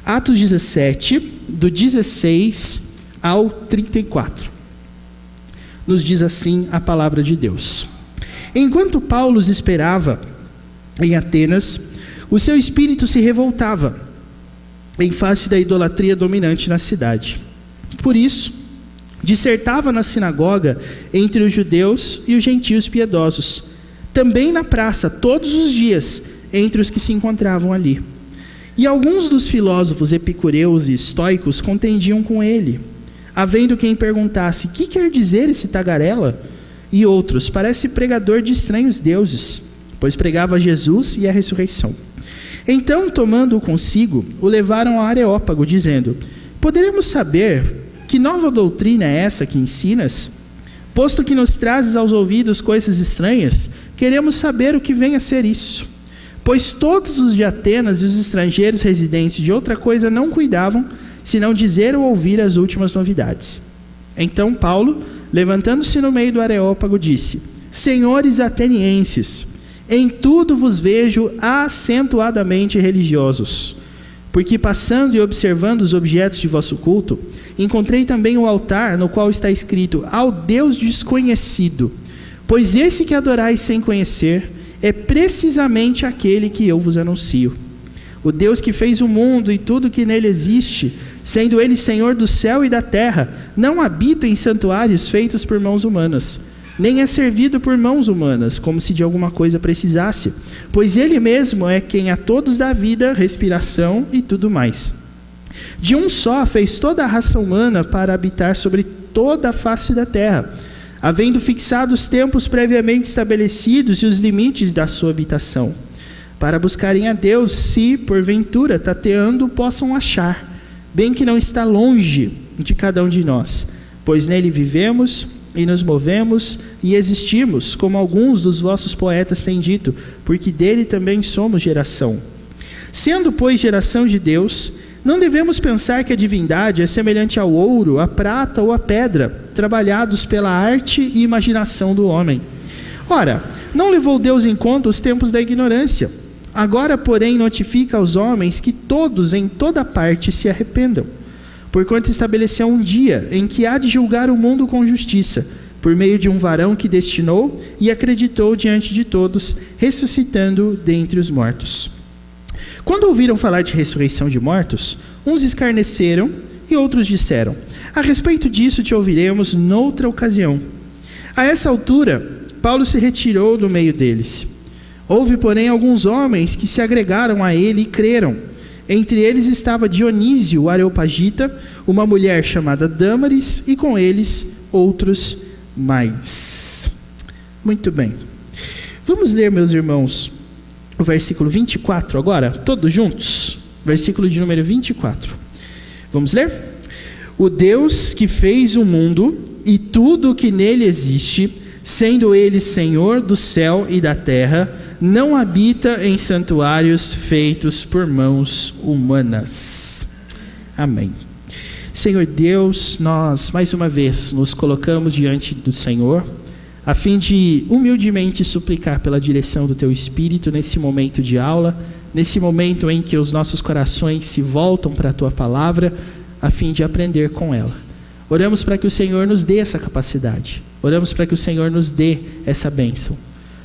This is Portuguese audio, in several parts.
Atos 17, do 16 ao 34. Nos diz assim a palavra de Deus. Enquanto Paulo os esperava em Atenas, o seu espírito se revoltava em face da idolatria dominante na cidade. Por isso, dissertava na sinagoga entre os judeus e os gentios piedosos, também na praça todos os dias entre os que se encontravam ali. E alguns dos filósofos epicureus e estoicos contendiam com ele, havendo quem perguntasse: que quer dizer esse tagarela? E outros: parece pregador de estranhos deuses, pois pregava Jesus e a ressurreição. Então, tomando-o consigo, o levaram ao Areópago, dizendo: poderemos saber que nova doutrina é essa que ensinas? Posto que nos trazes aos ouvidos coisas estranhas, queremos saber o que vem a ser isso. Pois todos os de Atenas e os estrangeiros residentes de outra coisa não cuidavam, senão dizer ou ouvir as últimas novidades. Então Paulo, levantando-se no meio do Areópago, disse: senhores atenienses, em tudo vos vejo acentuadamente religiosos, porque passando e observando os objetos de vosso culto, encontrei também o altar no qual está escrito: ao Deus desconhecido. Pois esse que adorais sem conhecer é precisamente aquele que eu vos anuncio. O Deus que fez o mundo e tudo que nele existe, sendo ele Senhor do céu e da terra, não habita em santuários feitos por mãos humanas, nem é servido por mãos humanas, como se de alguma coisa precisasse, pois ele mesmo é quem a todos dá vida, respiração e tudo mais. De um só fez toda a raça humana para habitar sobre toda a face da terra, havendo fixado os tempos previamente estabelecidos e os limites da sua habitação, para buscarem a Deus, se, porventura, tateando, possam achar, bem que não está longe de cada um de nós, pois nele vivemos e nos movemos e existimos, como alguns dos vossos poetas têm dito, porque dele também somos geração. Sendo, pois, geração de Deus, não devemos pensar que a divindade é semelhante ao ouro, à prata ou à pedra, trabalhados pela arte e imaginação do homem. Ora, não levou Deus em conta os tempos da ignorância. Agora, porém, notifica aos homens que todos, em toda parte, se arrependam, porquanto estabeleceu um dia em que há de julgar o mundo com justiça, por meio de um varão que destinou e acreditou diante de todos, ressuscitando dentre os mortos. Quando ouviram falar de ressurreição de mortos, uns escarneceram e outros disseram: a respeito disso te ouviremos noutra ocasião. A essa altura, Paulo se retirou do meio deles. Houve, porém, alguns homens que se agregaram a ele e creram. Entre eles estava Dionísio, o Areopagita, uma mulher chamada Dâmaris, e com eles outros mais. Muito bem. Vamos ler, meus irmãos, o versículo 24 agora, todos juntos? Versículo de número 24. Vamos ler? O Deus que fez o mundo e tudo o que nele existe, sendo ele Senhor do céu e da terra, não habita em santuários feitos por mãos humanas. Amém. Senhor Deus, nós mais uma vez nos colocamos diante do Senhor, a fim de humildemente suplicar pela direção do Teu Espírito nesse momento de aula, nesse momento em que os nossos corações se voltam para a Tua Palavra, a fim de aprender com ela. Oramos para que o Senhor nos dê essa capacidade, oramos para que o Senhor nos dê essa bênção,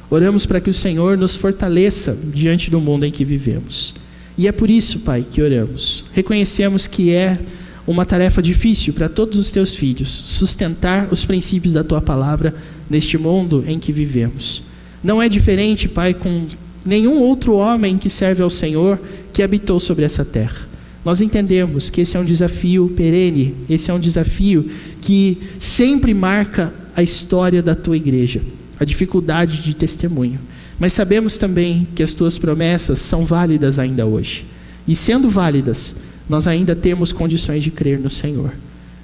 oramos para que o Senhor nos fortaleça diante do mundo em que vivemos. E é por isso, Pai, que oramos. Reconhecemos que é uma tarefa difícil para todos os Teus filhos sustentar os princípios da Tua Palavra neste mundo em que vivemos. Não é diferente, Pai, com nenhum outro homem que serve ao Senhor que habitou sobre essa terra. Nós entendemos que esse é um desafio perene, esse é um desafio que sempre marca a história da Tua igreja, a dificuldade de testemunho. Mas sabemos também que as Tuas promessas são válidas ainda hoje. E sendo válidas, nós ainda temos condições de crer no Senhor.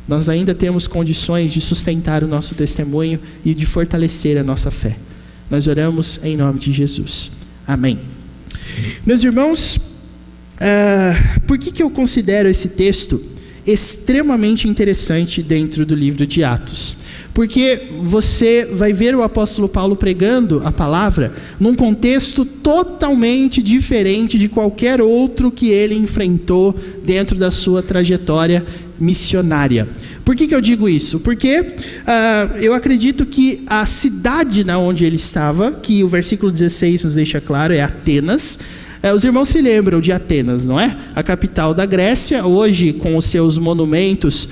Nós ainda temos condições de sustentar o nosso testemunho e de fortalecer a nossa fé. Nós oramos em nome de Jesus. Amém. Meus irmãos, por que eu considero esse texto extremamente interessante dentro do livro de Atos? Porque você vai ver o apóstolo Paulo pregando a palavra num contexto totalmente diferente de qualquer outro que ele enfrentou dentro da sua trajetória missionária. Por que eu digo isso? Porque eu acredito que a cidade na onde ele estava, que o versículo 16 nos deixa claro, é Atenas. Os irmãos se lembram de Atenas, não é? A capital da Grécia, hoje com os seus monumentos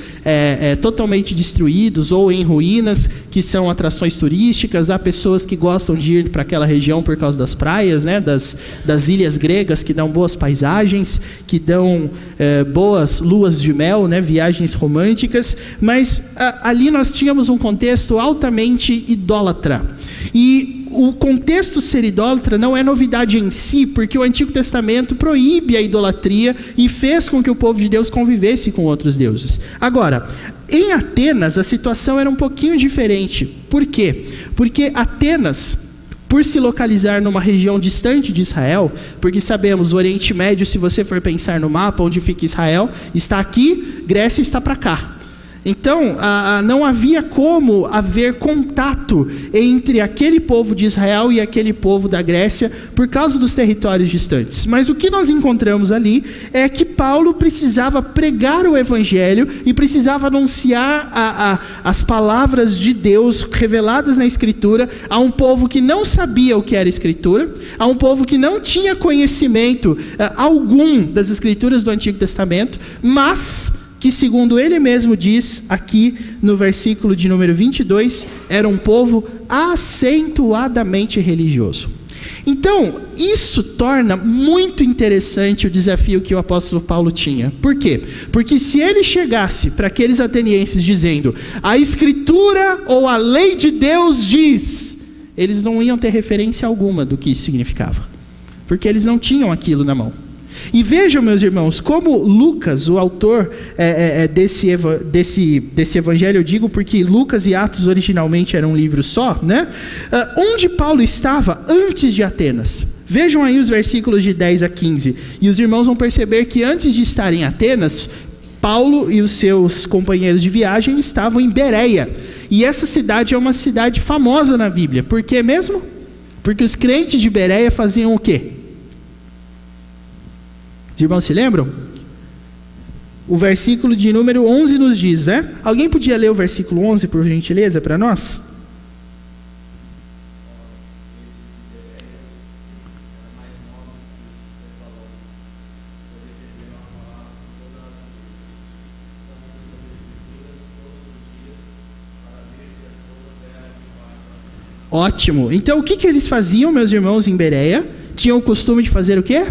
totalmente destruídos ou em ruínas, que são atrações turísticas. Há pessoas que gostam de ir para aquela região por causa das praias, né? das ilhas gregas, que dão boas paisagens, que dão boas luas de mel, né? Viagens românticas. Mas ali nós tínhamos um contexto altamente idólatra. E o contexto ser idólatra não é novidade em si, porque o Antigo Testamento proíbe a idolatria e fez com que o povo de Deus convivesse com outros deuses. Agora, em Atenas a situação era um pouquinho diferente. Por quê? Porque Atenas, por se localizar numa região distante de Israel, porque sabemos, o Oriente Médio, se você for pensar no mapa onde fica Israel, está aqui, Grécia está para cá. Então, não havia como haver contato entre aquele povo de Israel e aquele povo da Grécia por causa dos territórios distantes. Mas o que nós encontramos ali é que Paulo precisava pregar o evangelho e precisava anunciar as palavras de Deus reveladas na Escritura a um povo que não sabia o que era Escritura, a um povo que não tinha conhecimento algum das Escrituras do Antigo Testamento, mas que, segundo ele mesmo diz aqui no versículo de número 22, era um povo acentuadamente religioso. Então, isso torna muito interessante o desafio que o apóstolo Paulo tinha. Por quê? Porque se ele chegasse para aqueles atenienses dizendo, a Escritura ou a lei de Deus diz, eles não iam ter referência alguma do que isso significava, porque eles não tinham aquilo na mão. E vejam, meus irmãos, como Lucas, o autor desse evangelho, eu digo porque Lucas e Atos originalmente eram um livro só, né? Onde Paulo estava antes de Atenas. Vejam aí os versículos de 10 a 15. E os irmãos vão perceber que antes de estar em Atenas, Paulo e os seus companheiros de viagem estavam em Bereia. E essa cidade é uma cidade famosa na Bíblia. Por quê mesmo? Porque os crentes de Bereia faziam o quê? Os irmãos se lembram? O versículo de número 11 nos diz, né? Alguém podia ler o versículo 11, por gentileza, para nós? Ótimo. Então, o que eles faziam, meus irmãos, em Bereia? Tinham o costume de fazer o quê?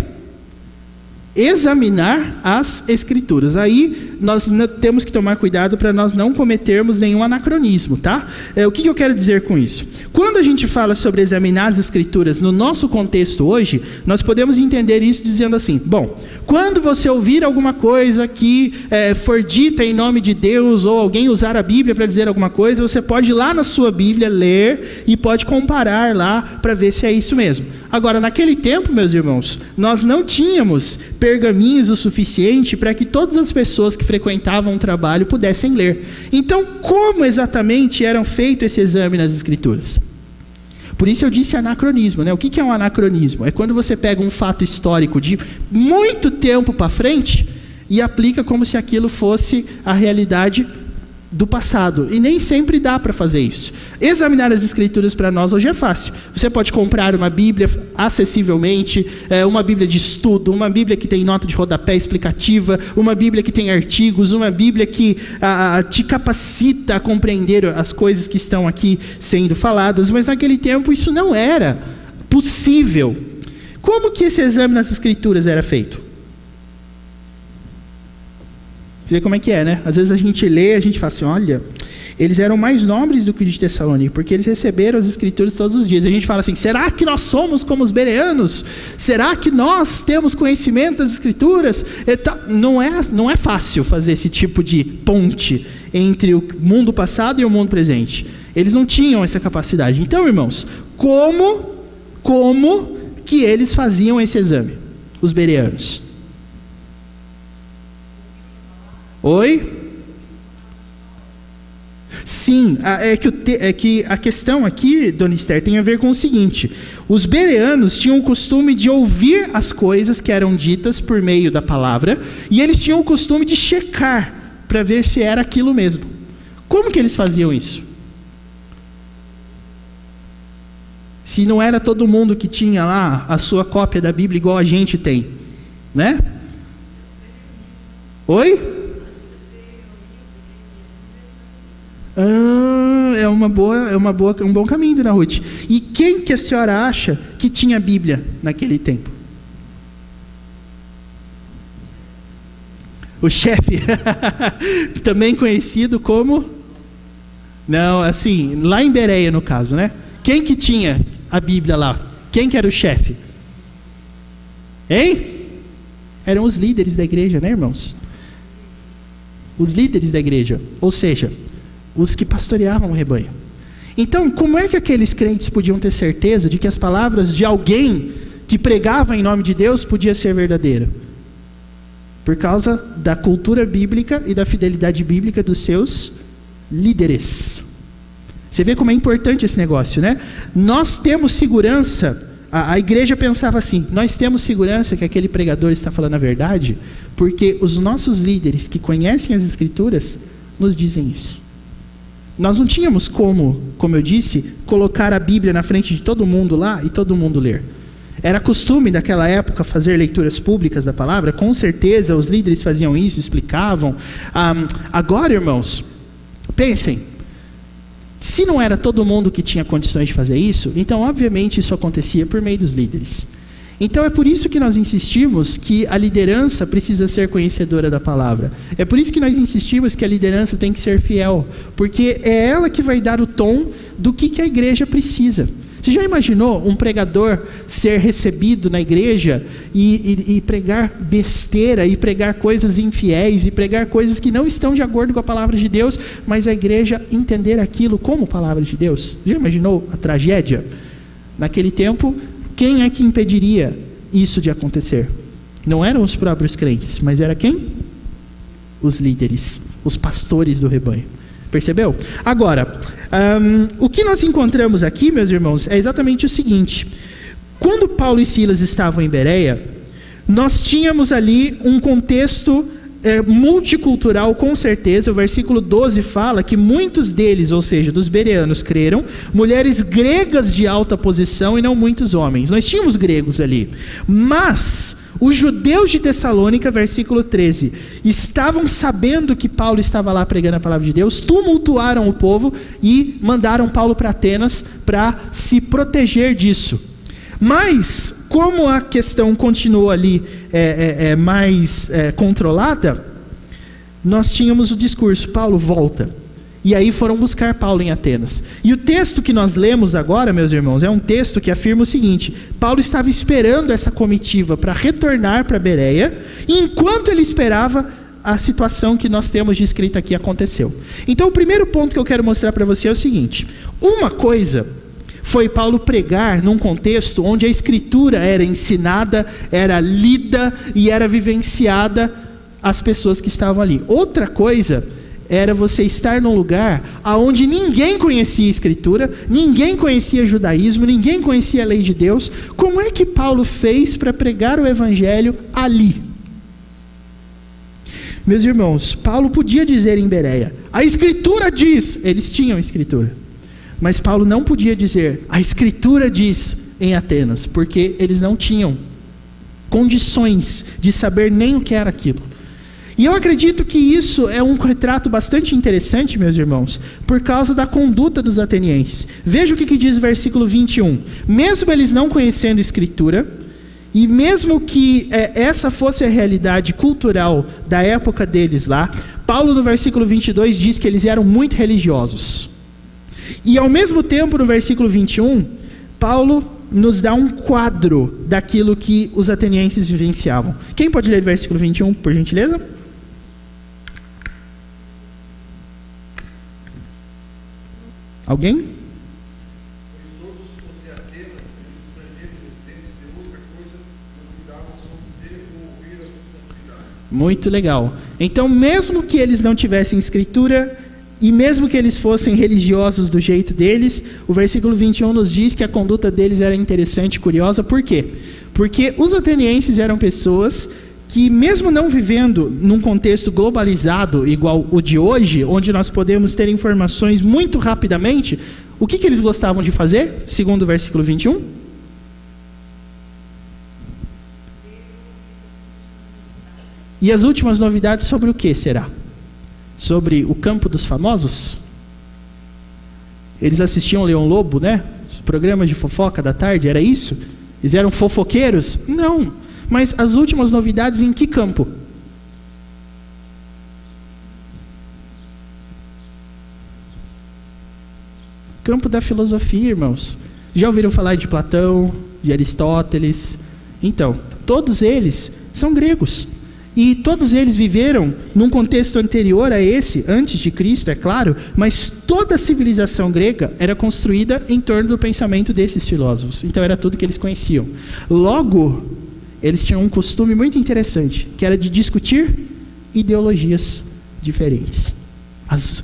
Examinar as Escrituras. Aí nós temos que tomar cuidado para nós não cometermos nenhum anacronismo, tá? O que eu quero dizer com isso? Quando a gente fala sobre examinar as Escrituras no nosso contexto hoje, nós podemos entender isso dizendo assim, bom, quando você ouvir alguma coisa que for dita em nome de Deus, ou alguém usar a Bíblia para dizer alguma coisa, você pode ir lá na sua Bíblia ler e pode comparar lá para ver se é isso mesmo. Agora, naquele tempo, meus irmãos, nós não tínhamos pergaminhos o suficiente para que todas as pessoas que frequentavam o trabalho pudessem ler. Então, como exatamente eram feito esse exame nas Escrituras? Por isso eu disse anacronismo, né? O que é um anacronismo? É quando você pega um fato histórico de muito tempo para frente e aplica como se aquilo fosse a realidade do passado. E nem sempre dá para fazer isso. Examinar as Escrituras para nós hoje é fácil. Você pode comprar uma Bíblia acessivelmente, uma Bíblia de estudo, uma Bíblia que tem nota de rodapé explicativa, uma Bíblia que tem artigos, uma Bíblia que te capacita a compreender as coisas que estão aqui sendo faladas, mas naquele tempo isso não era possível. Como que esse exame nas Escrituras era feito? Você vê como é que é, né? Às vezes a gente lê, a gente fala assim, olha, eles eram mais nobres do que os de Tessalônica, porque eles receberam as Escrituras todos os dias. A gente fala assim, será que nós somos como os bereanos? Será que nós temos conhecimento das Escrituras? Não é fácil fazer esse tipo de ponte entre o mundo passado e o mundo presente. Eles não tinham essa capacidade. Então, irmãos, como que eles faziam esse exame? Os bereanos. Oi? Sim, é que a questão aqui, Dona Esther, tem a ver com o seguinte: os bereanos tinham o costume de ouvir as coisas que eram ditas por meio da palavra, e eles tinham o costume de checar para ver se era aquilo mesmo. Como que eles faziam isso? Se não era todo mundo que tinha lá a sua cópia da Bíblia igual a gente tem, né? Oi? É um bom caminho, Dona Ruth. E quem que a senhora acha que tinha Bíblia naquele tempo? O chefe, também conhecido como... Não, assim, lá em Bereia no caso, né? Quem que tinha a Bíblia lá? Quem que era o chefe? Hein? Eram os líderes da igreja, né, irmãos? Os líderes da igreja, ou seja, os que pastoreavam o rebanho. Então, como é que aqueles crentes podiam ter certeza de que as palavras de alguém que pregava em nome de Deus podia ser verdadeira? Por causa da cultura bíblica e da fidelidade bíblica dos seus líderes. Você vê como é importante esse negócio, né? Nós temos segurança, a igreja pensava assim: nós temos segurança que aquele pregador está falando a verdade, porque os nossos líderes que conhecem as Escrituras nos dizem isso. Nós não tínhamos como eu disse, colocar a Bíblia na frente de todo mundo lá e todo mundo ler. Era costume daquela época fazer leituras públicas da palavra, com certeza os líderes faziam isso, explicavam. Agora, irmãos, pensem, se não era todo mundo que tinha condições de fazer isso, então obviamente isso acontecia por meio dos líderes. Então é por isso que nós insistimos que a liderança precisa ser conhecedora da palavra. É por isso que nós insistimos que a liderança tem que ser fiel, porque é ela que vai dar o tom do que a igreja precisa. Você já imaginou um pregador ser recebido na igreja e pregar besteira, e pregar coisas infiéis, e pregar coisas que não estão de acordo com a palavra de Deus, mas a igreja entender aquilo como palavra de Deus? Já imaginou a tragédia? Naquele tempo, quem é que impediria isso de acontecer? Não eram os próprios crentes, mas era quem? Os líderes, os pastores do rebanho. Percebeu? Agora, o que nós encontramos aqui, meus irmãos, é exatamente o seguinte: quando Paulo e Silas estavam em Bereia, nós tínhamos ali um contexto multicultural, com certeza. O versículo 12 fala que muitos deles, ou seja, dos bereanos, creram, mulheres gregas de alta posição e não muitos homens. Nós tínhamos gregos ali, mas os judeus de Tessalônica, versículo 13, estavam sabendo que Paulo estava lá pregando a palavra de Deus, tumultuaram o povo e mandaram Paulo para Atenas para se proteger disso. Mas, como a questão continuou ali mais controlada, nós tínhamos o discurso: Paulo, volta. E aí foram buscar Paulo em Atenas. E o texto que nós lemos agora, meus irmãos, é um texto que afirma o seguinte: Paulo estava esperando essa comitiva para retornar para Bereia, e enquanto ele esperava, a situação que nós temos descrita aqui aconteceu. Então, o primeiro ponto que eu quero mostrar para você é o seguinte: uma coisa foi Paulo pregar num contexto onde a Escritura era ensinada, era lida e era vivenciada às pessoas que estavam ali. Outra coisa era você estar num lugar onde ninguém conhecia a Escritura, ninguém conhecia judaísmo, ninguém conhecia a lei de Deus. Como é que Paulo fez para pregar o Evangelho ali? Meus irmãos, Paulo podia dizer em Bereia: a Escritura diz. Eles tinham a Escritura. Mas Paulo não podia dizer: a Escritura diz, em Atenas, porque eles não tinham condições de saber nem o que era aquilo. E eu acredito que isso é um retrato bastante interessante, meus irmãos, por causa da conduta dos atenienses. Veja o que diz o versículo 21. Mesmo eles não conhecendo Escritura, e mesmo que essa fosse a realidade cultural da época deles lá, Paulo no versículo 22 diz que eles eram muito religiosos. E ao mesmo tempo, no versículo 21, Paulo nos dá um quadro daquilo que os atenienses vivenciavam. Quem pode ler o versículo 21, por gentileza? Alguém? Muito legal. Então, mesmo que eles não tivessem Escritura E mesmo que eles fossem religiosos do jeito deles, o versículo 21 nos diz que a conduta deles era interessante e curiosa. Por quê? Porque os atenienses eram pessoas que, mesmo não vivendo num contexto globalizado igual o de hoje, onde nós podemos ter informações muito rapidamente, o que eles gostavam de fazer, segundo o versículo 21? E as últimas novidades sobre o que será? Sobre o campo dos famosos? Eles assistiam Leão Lobo, né? Os programas de fofoca da tarde, era isso? Eles eram fofoqueiros? Não. Mas as últimas novidades em que campo? Campo da filosofia, irmãos. Já ouviram falar de Platão, de Aristóteles? Então, todos eles são gregos. E todos eles viveram num contexto anterior a esse, antes de Cristo, é claro, mas toda a civilização grega era construída em torno do pensamento desses filósofos. Então era tudo que eles conheciam. Logo, eles tinham um costume muito interessante, que era de discutir ideologias diferentes.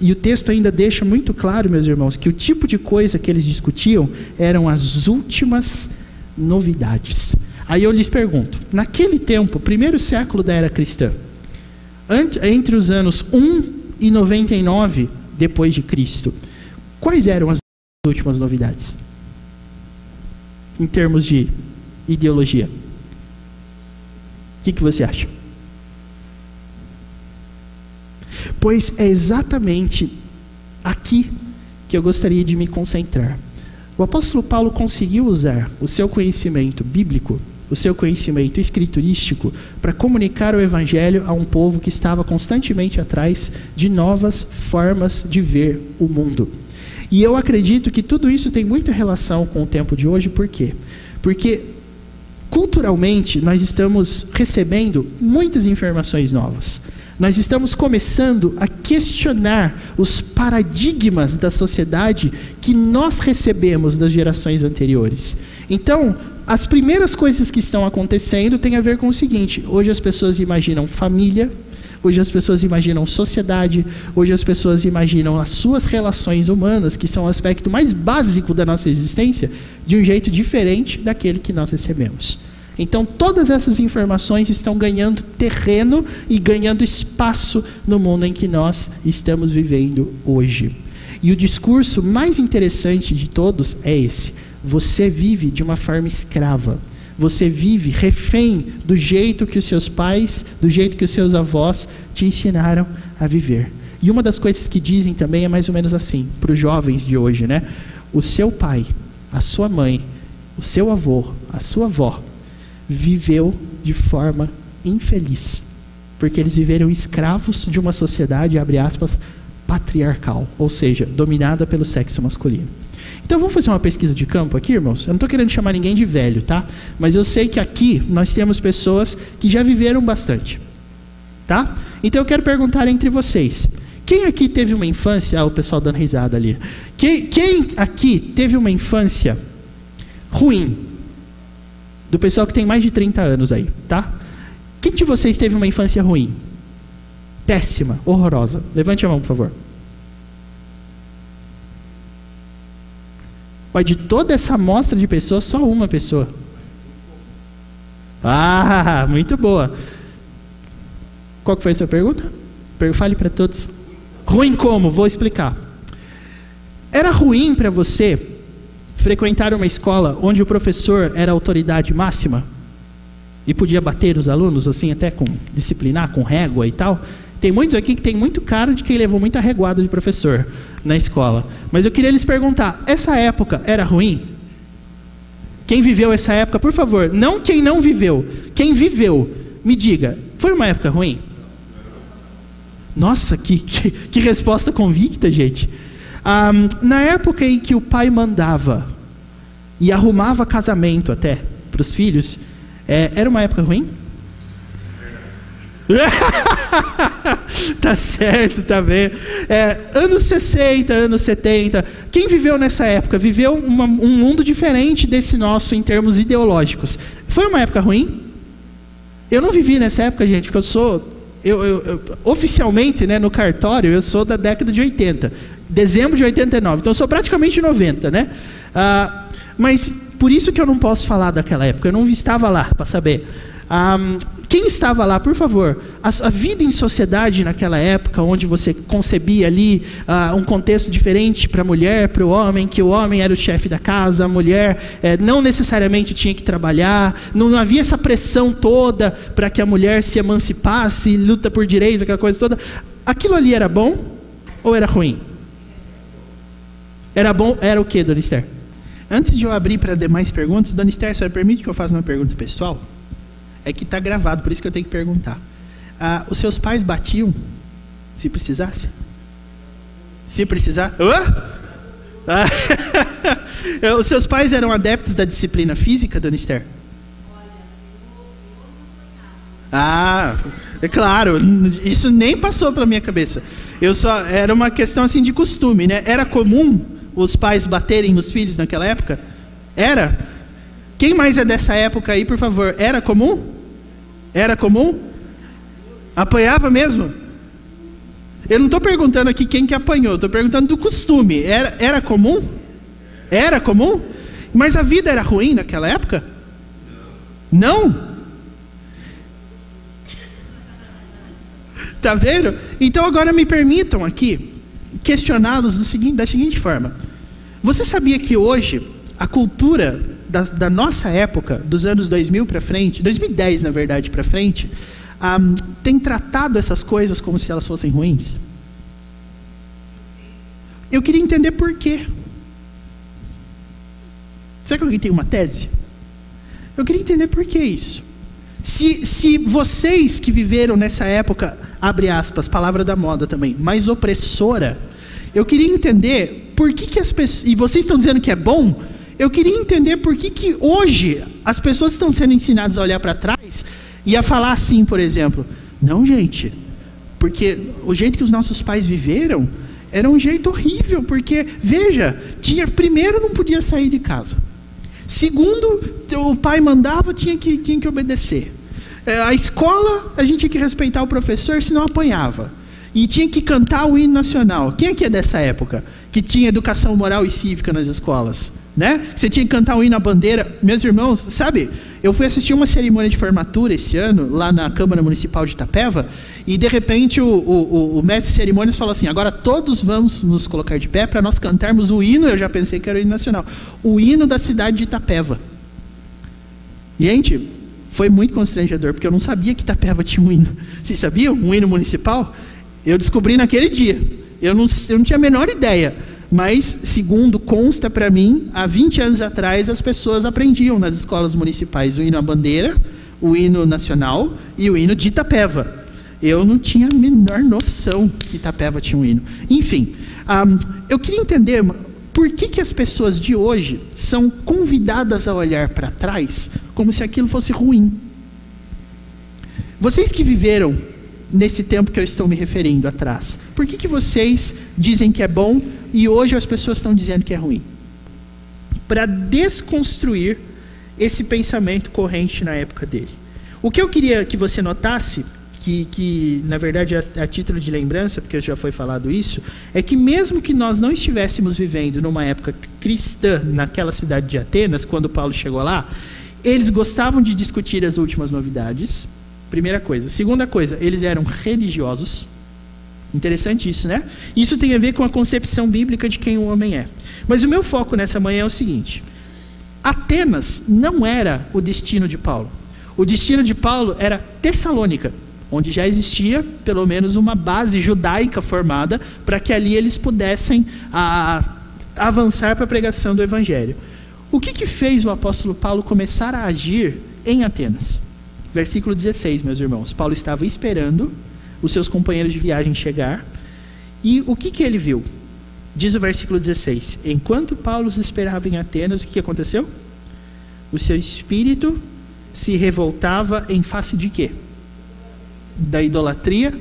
E o texto ainda deixa muito claro, meus irmãos, que o tipo de coisa que eles discutiam eram as últimas novidades. Aí eu lhes pergunto, naquele tempo, primeiro século da era cristã, entre os anos 1 e 99 depois de Cristo, quais eram as últimas novidades? Em termos de ideologia. O que você acha? Pois é exatamente aqui que eu gostaria de me concentrar. O apóstolo Paulo conseguiu usar o seu conhecimento bíblico, o seu conhecimento escriturístico, para comunicar o evangelho a um povo que estava constantemente atrás de novas formas de ver o mundo. E eu acredito que tudo isso tem muita relação com o tempo de hoje. Por quê? Porque culturalmente nós estamos recebendo muitas informações novas. Nós estamos começando a questionar os paradigmas da sociedade que nós recebemos das gerações anteriores. Então, as primeiras coisas que estão acontecendo têm a ver com o seguinte: hoje as pessoas imaginam família, hoje as pessoas imaginam sociedade, hoje as pessoas imaginam as suas relações humanas, que são o aspecto mais básico da nossa existência, de um jeito diferente daquele que nós recebemos. Então, todas essas informações estão ganhando terreno e ganhando espaço no mundo em que nós estamos vivendo hoje. E o discurso mais interessante de todos é esse: você vive de uma forma escrava. Você vive refém do jeito que os seus pais, do jeito que os seus avós te ensinaram a viver. E uma das coisas que dizem também é mais ou menos assim, para os jovens de hoje, né? O seu pai, a sua mãe, o seu avô, a sua avó, viveu de forma infeliz, porque eles viveram escravos de uma sociedade, abre aspas, patriarcal, ou seja, dominada pelo sexo masculino. Então vamos fazer uma pesquisa de campo aqui, irmãos? Eu não estou querendo chamar ninguém de velho, tá? Mas eu sei que aqui nós temos pessoas que já viveram bastante, tá? Então eu quero perguntar entre vocês, quem aqui teve uma infância... o pessoal dando risada ali. Quem aqui teve uma infância ruim? Do pessoal que tem mais de 30 anos aí, tá? Quem de vocês teve uma infância ruim? Péssima, horrorosa. Levante a mão, por favor. Olha, de toda essa amostra de pessoas, só uma pessoa. Ah, muito boa. Qual que foi a sua pergunta? Fale para todos. Ruim como? Vou explicar. Era ruim para você frequentar uma escola onde o professor era a autoridade máxima e podia bater os alunos, assim, até com disciplinar, com régua e tal? Tem muitos aqui que tem muito cara de quem levou muita reguada de professor na escola. Mas eu queria lhes perguntar, essa época era ruim? Quem viveu essa época, por favor, não quem não viveu, quem viveu, me diga, foi uma época ruim? Nossa, que resposta convicta, gente. Na época em que o pai mandava e arrumava casamento até para os filhos, era uma época ruim? Tá certo, tá bem. Anos 60, anos 70. Quem viveu nessa época? Viveu um mundo diferente desse nosso em termos ideológicos. Foi uma época ruim? Eu não vivi nessa época, gente, porque eu sou oficialmente, né, no cartório, eu sou da década de 80. Dezembro de 89. Então, eu sou praticamente 90, né? Mas, por isso que eu não posso falar daquela época. Eu não estava lá para saber. Quem estava lá, por favor, a vida em sociedade naquela época, onde você concebia ali um contexto diferente para a mulher, para o homem, que o homem era o chefe da casa, a mulher não necessariamente tinha que trabalhar, não havia essa pressão toda para que a mulher se emancipasse, luta por direitos, aquela coisa toda. Aquilo ali era bom ou era ruim? Era bom, era o quê, Dona Esther? Antes de eu abrir para demais perguntas, Dona Esther, a senhora permite que eu faça uma pergunta pessoal? É que está gravado, por isso que eu tenho que perguntar. Os seus pais batiam, se precisasse? Se precisar? Os seus pais eram adeptos da disciplina física, Dona Esther? É claro, isso nem passou pela minha cabeça. Era uma questão assim de costume, né? Era comum os pais baterem os filhos naquela época? Era? Quem mais é dessa época aí, por favor? Era comum? Era comum? Apanhava mesmo? Eu não estou perguntando aqui quem que apanhou, estou perguntando do costume. Era comum? Era comum? Mas a vida era ruim naquela época? Não? Tá vendo? Então agora me permitam aqui questioná-los da seguinte forma. Você sabia que hoje a cultura da nossa época, dos anos 2000 para frente, 2010 na verdade para frente, tem tratado essas coisas como se elas fossem ruins? Eu queria entender por quê. Será que alguém tem uma tese? Eu queria entender por que isso. Se vocês que viveram nessa época, abre aspas, palavra da moda também, mais opressora, eu queria entender por que as pessoas, e vocês estão dizendo que é bom, eu queria entender por que hoje as pessoas estão sendo ensinadas a olhar para trás e a falar assim, por exemplo, não, gente, porque o jeito que os nossos pais viveram era um jeito horrível, porque, veja, primeiro não podia sair de casa, segundo, o pai mandava, tinha que obedecer, a escola, a gente tinha que respeitar o professor, senão apanhava, e tinha que cantar o hino nacional. Quem aqui é dessa época que tinha educação moral e cívica nas escolas? Né? Você tinha que cantar o hino à bandeira. Meus irmãos, sabe, eu fui assistir uma cerimônia de formatura esse ano, lá na Câmara Municipal de Itapeva, e de repente o mestre de cerimônias falou assim, agora todos vamos nos colocar de pé para nós cantarmos o hino, eu já pensei que era o hino nacional, o hino da cidade de Itapeva. Gente, foi muito constrangedor, porque eu não sabia que Itapeva tinha um hino. Vocês sabiam? Um hino municipal? Eu descobri naquele dia. Eu não tinha a menor ideia. Mas, segundo consta para mim, há 20 anos atrás as pessoas aprendiam nas escolas municipais o hino à bandeira, o hino nacional e o hino de Itapeva. Eu não tinha a menor noção que Itapeva tinha um hino. Enfim, eu queria entender por que as pessoas de hoje são convidadas a olhar para trás como se aquilo fosse ruim. Vocês que viveram nesse tempo que eu estou me referindo atrás, por que vocês dizem que é bom e hoje as pessoas estão dizendo que é ruim? Para desconstruir esse pensamento corrente na época dele. O que eu queria que você notasse, que na verdade é a título de lembrança, porque já foi falado isso, é que mesmo que nós não estivéssemos vivendo numa época cristã naquela cidade de Atenas, quando Paulo chegou lá, eles gostavam de discutir as últimas novidades. Primeira coisa. Segunda coisa, eles eram religiosos. Interessante isso, né? Isso tem a ver com a concepção bíblica de quem o homem é. Mas o meu foco nessa manhã é o seguinte: Atenas não era o destino de Paulo. O destino de Paulo era Tessalônica, onde já existia pelo menos uma base judaica formada para que ali eles pudessem avançar para a pregação do evangelho. O que fez o apóstolo Paulo começar a agir em Atenas? Versículo 16, meus irmãos. Paulo estava esperando os seus companheiros de viagem chegar. E o que ele viu? Diz o versículo 16. Enquanto Paulo esperava em Atenas, o que aconteceu? O seu espírito se revoltava em face de quê? Da idolatria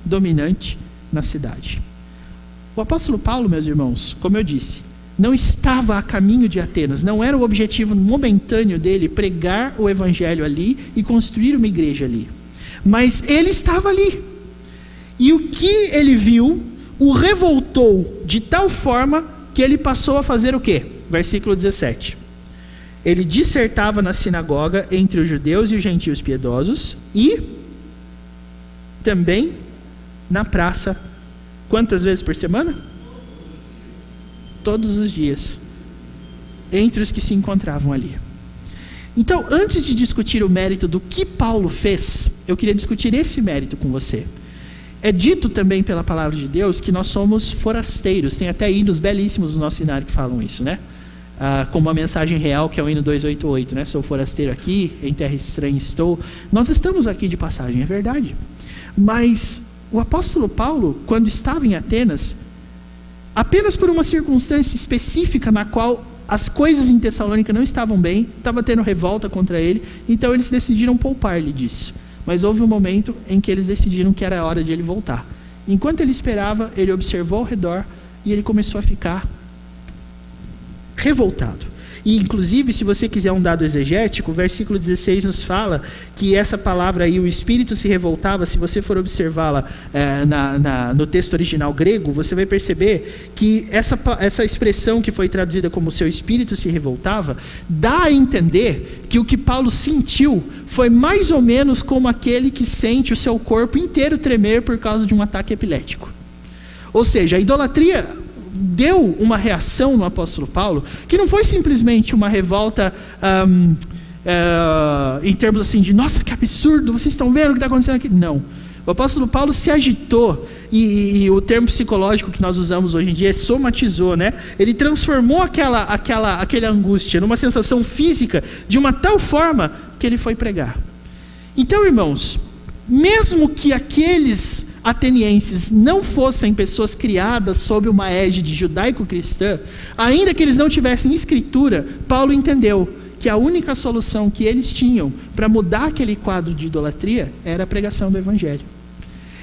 dominante na cidade. O apóstolo Paulo, meus irmãos, como eu disse, não estava a caminho de Atenas, não era o objetivo momentâneo dele pregar o evangelho ali e construir uma igreja ali. Mas ele estava ali. E o que ele viu o revoltou de tal forma que ele passou a fazer o quê? Versículo 17. Ele dissertava na sinagoga entre os judeus e os gentios piedosos e também na praça. Quantas vezes por semana? Todos os dias. Entre os que se encontravam ali. Então, antes de discutir o mérito do que Paulo fez, eu queria discutir esse mérito com você. É dito também pela palavra de Deus que nós somos forasteiros. Tem até hinos belíssimos no nosso cenário que falam isso, né? Como a mensagem real, que é o hino 288, né? Sou forasteiro aqui, em terra estranha estou. Nós estamos aqui de passagem, é verdade. Mas o apóstolo Paulo, quando estava em Atenas, apenas por uma circunstância específica na qual as coisas em Tessalônica não estavam bem, estava tendo revolta contra ele, então eles decidiram poupar-lhe disso. Mas houve um momento em que eles decidiram que era a hora de ele voltar. Enquanto ele esperava, ele observou ao redor e ele começou a ficar revoltado. E inclusive, se você quiser um dado exegético, o versículo 16 nos fala que essa palavra aí, o espírito se revoltava. Se você for observá-la no texto original grego, você vai perceber que essa expressão que foi traduzida como seu espírito se revoltava, dá a entender que o que Paulo sentiu foi mais ou menos como aquele que sente o seu corpo inteiro tremer por causa de um ataque epilético. Ou seja, a idolatria deu uma reação no apóstolo Paulo, que não foi simplesmente uma revolta em termos assim de, nossa, que absurdo, vocês estão vendo o que está acontecendo aqui? Não. O apóstolo Paulo se agitou, e o termo psicológico que nós usamos hoje em dia é somatizou, né? Ele transformou aquela angústia numa sensação física de uma tal forma que ele foi pregar. Então, irmãos, mesmo que aqueles atenienses não fossem pessoas criadas sob uma égide judaico-cristã, ainda que eles não tivessem escritura, Paulo entendeu que a única solução que eles tinham para mudar aquele quadro de idolatria era a pregação do evangelho.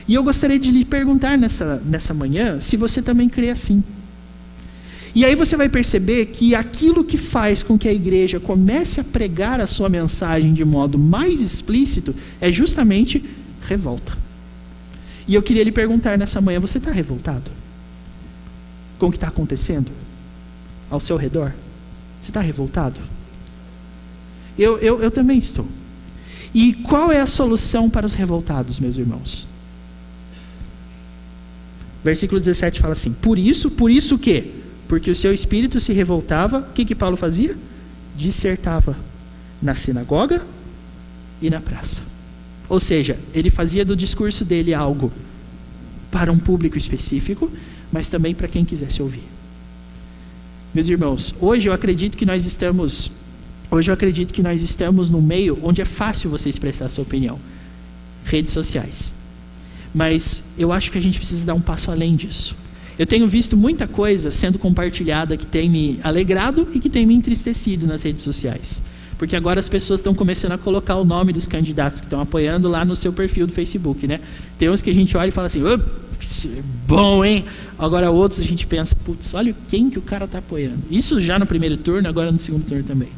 E eu gostaria de lhe perguntar nessa manhã se você também crê assim. E aí você vai perceber que aquilo que faz com que a igreja comece a pregar a sua mensagem de modo mais explícito é justamente revolta. E eu queria lhe perguntar nessa manhã, você está revoltado com o que está acontecendo ao seu redor? Você está revoltado? Eu também estou. E qual é a solução para os revoltados, meus irmãos? Versículo 17 fala assim: por isso o quê? Porque o seu espírito se revoltava. O que Paulo fazia? Dissertava na sinagoga e na praça. Ou seja, ele fazia do discurso dele algo para um público específico, mas também para quem quisesse ouvir. Meus irmãos, hoje eu acredito que nós estamos num meio onde é fácil você expressar a sua opinião. Redes sociais. Mas eu acho que a gente precisa dar um passo além disso. Eu tenho visto muita coisa sendo compartilhada que tem me alegrado e que tem me entristecido nas redes sociais. Porque agora as pessoas estão começando a colocar o nome dos candidatos que estão apoiando lá no seu perfil do Facebook, né? Tem uns que a gente olha e fala assim, bom, hein? Agora outros a gente pensa, putz, olha quem que o cara está apoiando. Isso já no primeiro turno, agora no segundo turno também.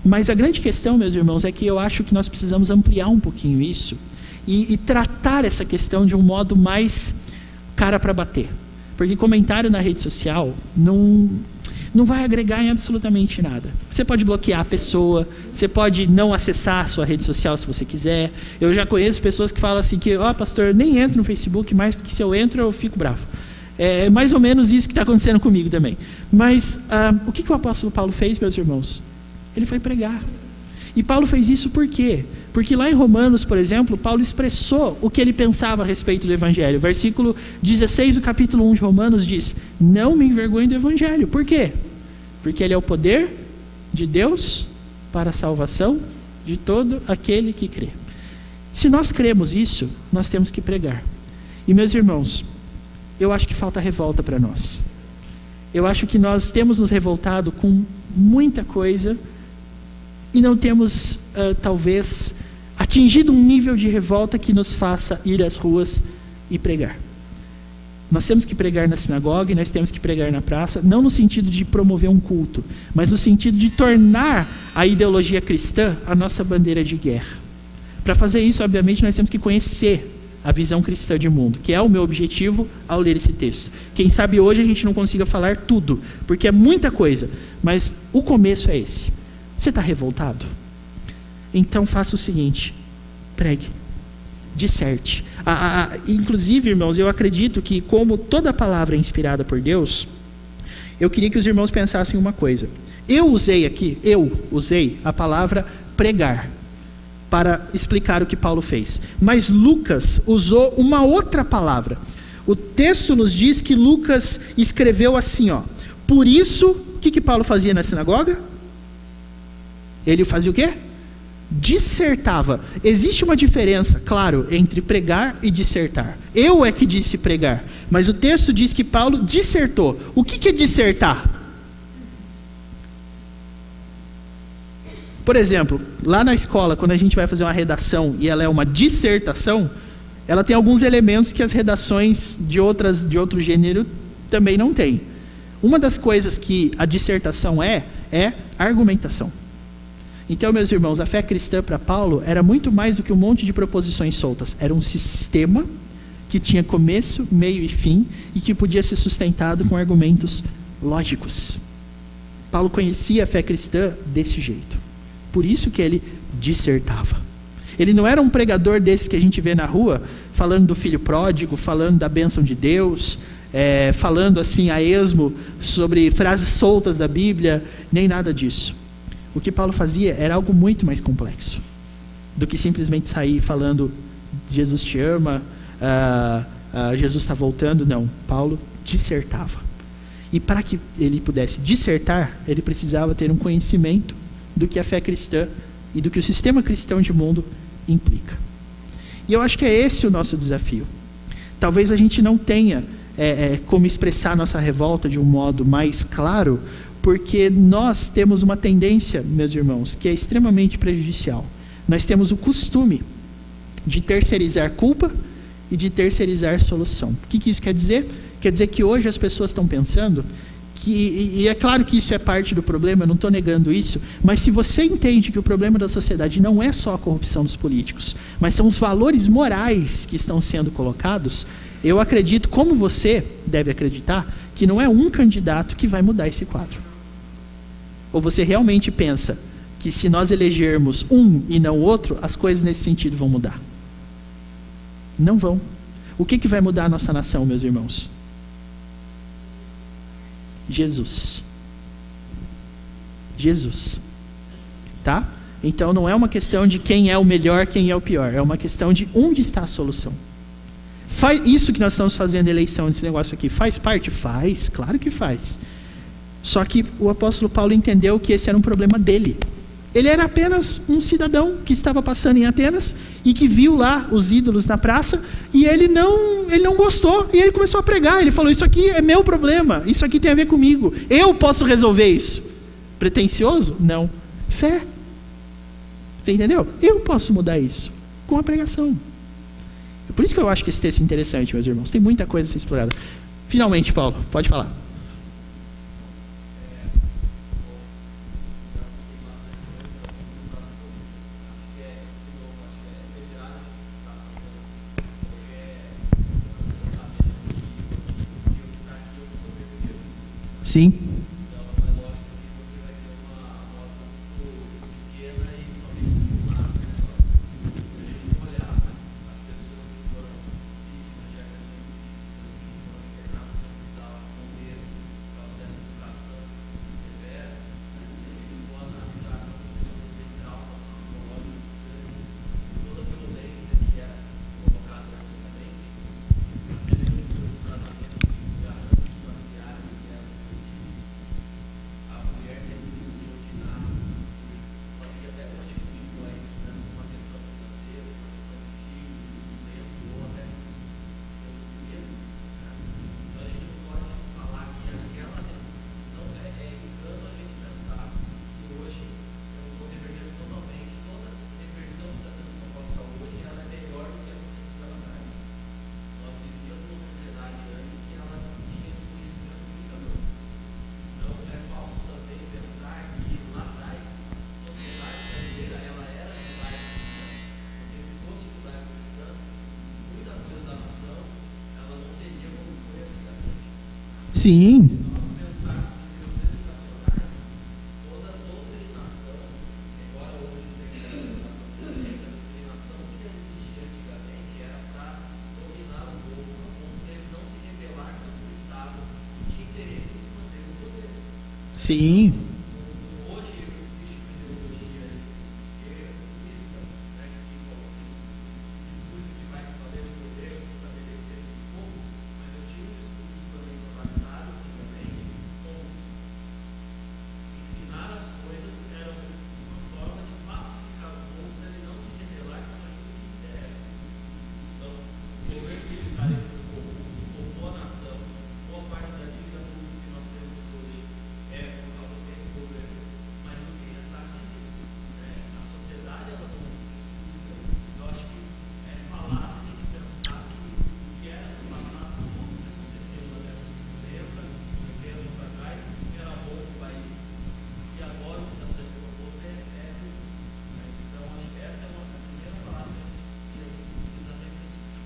Mas a grande questão, meus irmãos, é que eu acho que nós precisamos ampliar um pouquinho isso e tratar essa questão de um modo mais cara para bater. Porque comentário na rede social não vai agregar em absolutamente nada. Você pode bloquear a pessoa, você pode não acessar a sua rede social se você quiser. Eu já conheço pessoas que falam assim que, pastor, nem entro no Facebook mais, porque se eu entro eu fico bravo. É mais ou menos isso que está acontecendo comigo também. Mas o que o apóstolo Paulo fez, meus irmãos? Ele foi pregar. E Paulo fez isso por quê? Porque lá em Romanos, por exemplo, Paulo expressou o que ele pensava a respeito do Evangelho. Versículo 16 do capítulo 1 de Romanos diz: não me envergonhe do Evangelho. Por quê? Porque ele é o poder de Deus para a salvação de todo aquele que crê. Se nós cremos isso, nós temos que pregar. E meus irmãos, eu acho que falta revolta para nós. Eu acho que nós temos nos revoltado com muita coisa e não temos, talvez, atingido um nível de revolta que nos faça ir às ruas e pregar. Nós temos que pregar na sinagoga e nós temos que pregar na praça, não no sentido de promover um culto, mas no sentido de tornar a ideologia cristã a nossa bandeira de guerra. Para fazer isso, obviamente, nós temos que conhecer a visão cristã de mundo, que é o meu objetivo ao ler esse texto. Quem sabe hoje a gente não consiga falar tudo, porque é muita coisa, mas o começo é esse. Você está revoltado? Então faça o seguinte, pregue, disserte. Inclusive, irmãos, eu acredito que como toda palavra é inspirada por Deus, eu queria que os irmãos pensassem uma coisa. Eu usei a palavra pregar para explicar o que Paulo fez. Mas Lucas usou uma outra palavra. O texto nos diz que Lucas escreveu assim, ó. Por isso, o que Paulo fazia na sinagoga? Ele fazia o quê? Dissertava. Existe uma diferença, claro, entre pregar e dissertar. Eu é que disse pregar, mas o texto diz que Paulo dissertou. O que é dissertar? Por exemplo, lá na escola, quando a gente vai fazer uma redação e ela é uma dissertação, ela tem alguns elementos que as redações de outro gênero também não têm. Uma das coisas que a dissertação é argumentação. Então, meus irmãos, a fé cristã para Paulo era muito mais do que um monte de proposições soltas. Era um sistema que tinha começo, meio e fim e que podia ser sustentado com argumentos lógicos. Paulo conhecia a fé cristã desse jeito. Por isso que ele dissertava. Ele não era um pregador desses que a gente vê na rua, falando do filho pródigo, falando da bênção de Deus, falando assim a esmo sobre frases soltas da Bíblia, nem nada disso. O que Paulo fazia era algo muito mais complexo do que simplesmente sair falando Jesus te ama, Jesus está voltando. Não, Paulo dissertava. E para que ele pudesse dissertar, ele precisava ter um conhecimento do que a fé cristã e do que o sistema cristão de mundo implica. E eu acho que é esse o nosso desafio. Talvez a gente não tenha como expressar nossa revolta de um modo mais claro, porque nós temos uma tendência, meus irmãos, que é extremamente prejudicial. Nós temos o costume de terceirizar culpa e de terceirizar solução. O que isso quer dizer? Quer dizer que hoje as pessoas estão pensando e é claro que isso é parte do problema, eu não estou negando isso, mas se você entende que o problema da sociedade não é só a corrupção dos políticos, mas são os valores morais que estão sendo colocados, eu acredito, como você deve acreditar, que não é um candidato que vai mudar esse quadro. Ou você realmente pensa que se nós elegermos um e não outro, as coisas nesse sentido vão mudar? Não vão. O que vai mudar a nossa nação, meus irmãos? Jesus. Tá? Então não é uma questão de quem é o melhor, quem é o pior. É uma questão de onde está a solução. Isso que nós estamos fazendo, eleição desse negócio aqui, faz parte? Faz, claro que faz. Só que o apóstolo Paulo entendeu que esse era um problema dele. Ele era apenas um cidadão que estava passando em Atenas e que viu lá os ídolos na praça e ele não gostou e ele começou a pregar. Ele falou, isso aqui é meu problema, isso aqui tem a ver comigo, eu posso resolver isso. Pretencioso? Não. Fé. Você entendeu? Eu posso mudar isso com a pregação. É por isso que eu acho que esse texto é interessante, meus irmãos. Tem muita coisa a ser explorada. Finalmente, Paulo, pode falar. Sim. Sim. Sim.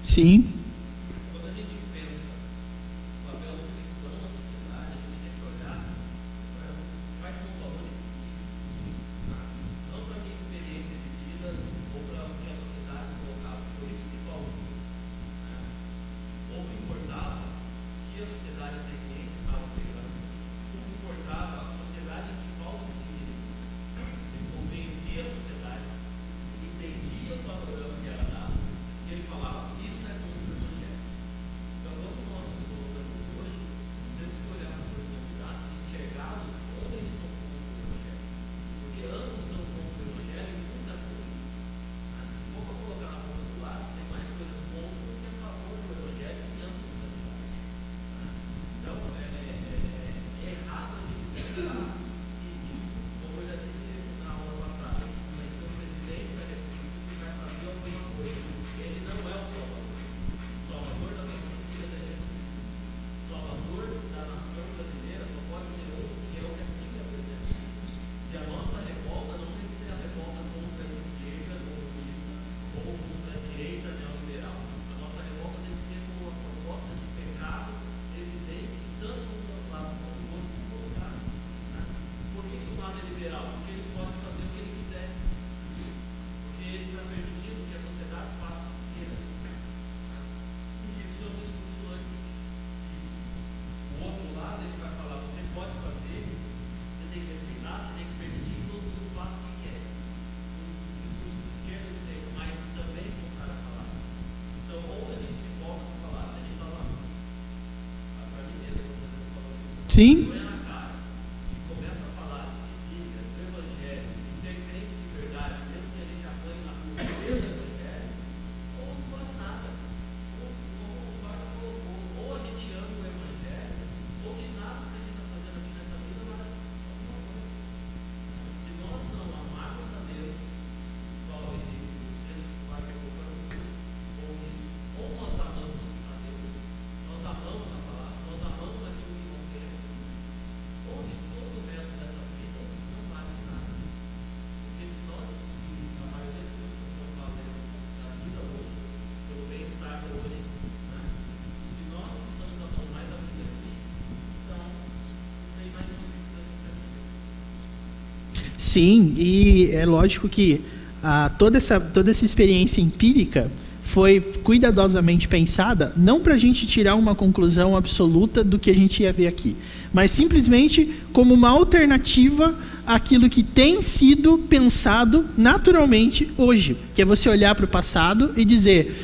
Sim. Quando a gente pensa no papel do cristão na sociedade, a gente tem que olhar quais são os valores não para a minha experiência de vida ou para o que a sociedade colocava, por isso que Paulo pouco importava que a sociedade ateniense estava pregando, pouco importava a sociedade em que Paulo se ele compreendia a sociedade, entendia o panorama que era dado, e ele falava. Sim. Sim, e é lógico que toda essa experiência empírica foi cuidadosamente pensada, não para a gente tirar uma conclusão absoluta do que a gente ia ver aqui, mas simplesmente como uma alternativa àquilo que tem sido pensado naturalmente hoje, que é você olhar para o passado e dizer,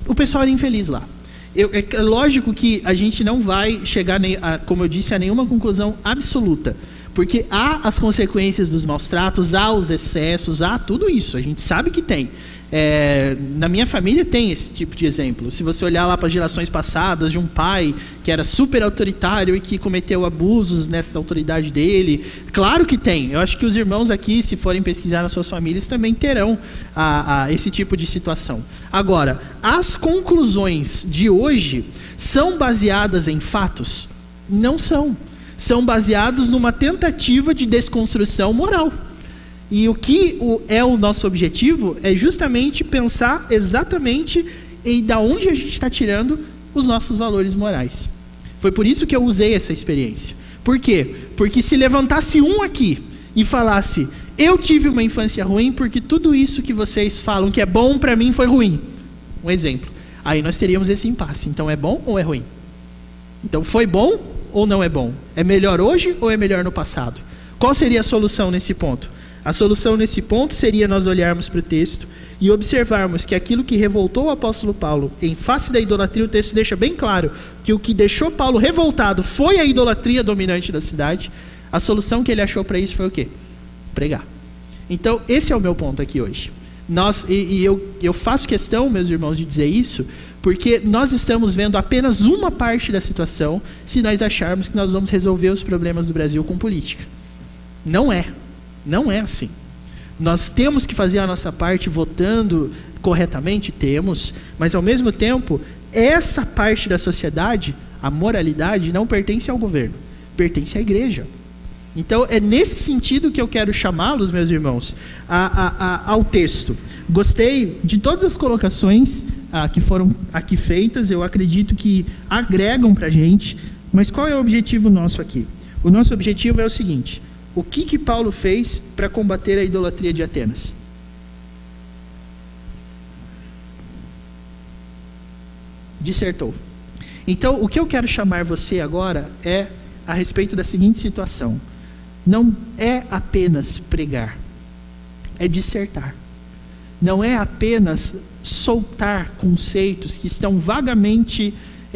o pessoal era infeliz lá. É lógico que a gente não vai chegar, como eu disse, a nenhuma conclusão absoluta, porque há as consequências dos maus tratos, há os excessos, há tudo isso, a gente sabe que tem. Na minha família tem esse tipo de exemplo. Se você olhar lá para gerações passadas, de um pai que era super autoritário e que cometeu abusos nessa autoridade dele, claro que tem. Eu acho que os irmãos aqui, se forem pesquisar nas suas famílias, também terão esse tipo de situação. Agora, as conclusões de hoje são baseadas em fatos? Não são. São baseados numa tentativa de desconstrução moral. E o que é o nosso objetivo é justamente pensar exatamente em da onde a gente está tirando os nossos valores morais. Foi por isso que eu usei essa experiência. Por quê? Porque se levantasse um aqui e falasse: eu tive uma infância ruim porque tudo isso que vocês falam que é bom para mim foi ruim. Um exemplo. Aí nós teríamos esse impasse. Então é bom ou é ruim? Então foi bom ou não é bom? É melhor hoje ou é melhor no passado? Qual seria a solução nesse ponto? A solução nesse ponto seria nós olharmos para o texto e observarmos que aquilo que revoltou o apóstolo Paulo em face da idolatria, o texto deixa bem claro que o que deixou Paulo revoltado foi a idolatria dominante da cidade. A solução que ele achou para isso foi o quê? Pregar. Então esse é o meu ponto aqui hoje. Eu faço questão, meus irmãos, de dizer isso, porque nós estamos vendo apenas uma parte da situação se nós acharmos que nós vamos resolver os problemas do Brasil com política. Não é assim. Nós temos que fazer a nossa parte votando corretamente, temos, mas ao mesmo tempo, essa parte da sociedade, a moralidade, não pertence ao governo, pertence à igreja. Então é nesse sentido que eu quero chamá-los, meus irmãos, ao texto. Gostei de todas as colocações que foram aqui feitas, eu acredito que agregam para a gente, mas qual é o objetivo nosso aqui? O nosso objetivo é o seguinte: o que Paulo fez para combater a idolatria de Atenas? Dissertou. Então, o que eu quero chamar você agora é a respeito da seguinte situação. Não é apenas pregar, é dissertar. Não é apenas soltar conceitos que estão vagamente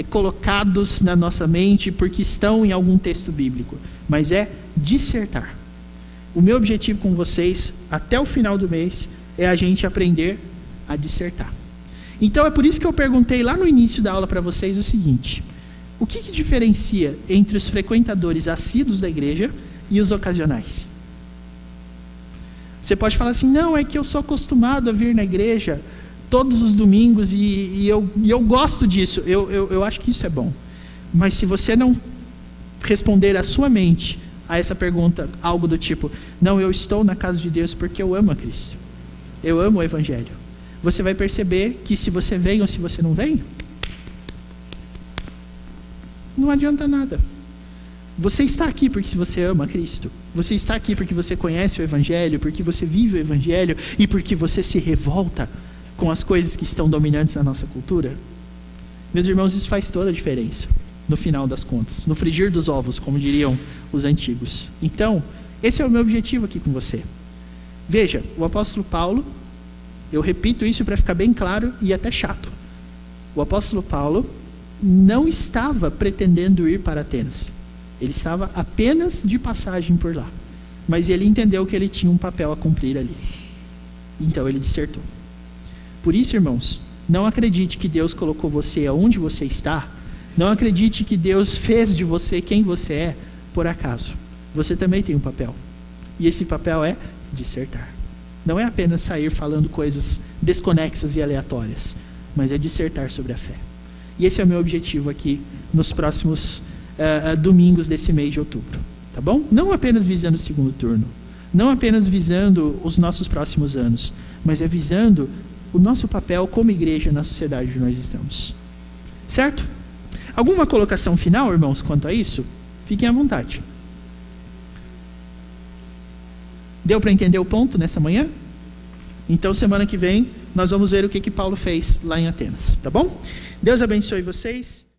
colocados na nossa mente porque estão em algum texto bíblico, mas é dissertar. O meu objetivo com vocês, até o final do mês, é a gente aprender a dissertar. Então é por isso que eu perguntei lá no início da aula para vocês o seguinte: o que diferencia entre os frequentadores assíduos da igreja e os ocasionais? Você pode falar assim: não, é que eu sou acostumado a vir na igreja todos os domingos e eu gosto disso. Eu acho que isso é bom. Mas se você não responder a sua mente a essa pergunta, algo do tipo: não, eu estou na casa de Deus porque eu amo a Cristo, eu amo o Evangelho, você vai perceber que se você vem ou se você não vem, não adianta nada. Você está aqui porque se você ama Cristo, você está aqui porque você conhece o Evangelho, porque você vive o Evangelho e porque você se revolta com as coisas que estão dominantes na nossa cultura. Meus irmãos, isso faz toda a diferença no final das contas, no frigir dos ovos, como diriam os antigos. Então, esse é o meu objetivo aqui com você. Veja, o apóstolo Paulo, eu repito isso para ficar bem claro e até chato, o apóstolo Paulo não estava pretendendo ir para Atenas. Ele estava apenas de passagem por lá. Mas ele entendeu que ele tinha um papel a cumprir ali. Então ele dissertou. Por isso, irmãos, não acredite que Deus colocou você aonde você está. Não acredite que Deus fez de você quem você é por acaso. Você também tem um papel. E esse papel é dissertar. Não é apenas sair falando coisas desconexas e aleatórias, mas é dissertar sobre a fé. E esse é o meu objetivo aqui nos próximos domingos desse mês de outubro, tá bom? Não apenas visando o segundo turno, não apenas visando os nossos próximos anos, mas é visando o nosso papel como igreja na sociedade onde nós estamos. Certo? Alguma colocação final, irmãos, quanto a isso? Fiquem à vontade. Deu para entender o ponto nessa manhã? Então, semana que vem, nós vamos ver o que Paulo fez lá em Atenas, tá bom? Deus abençoe vocês.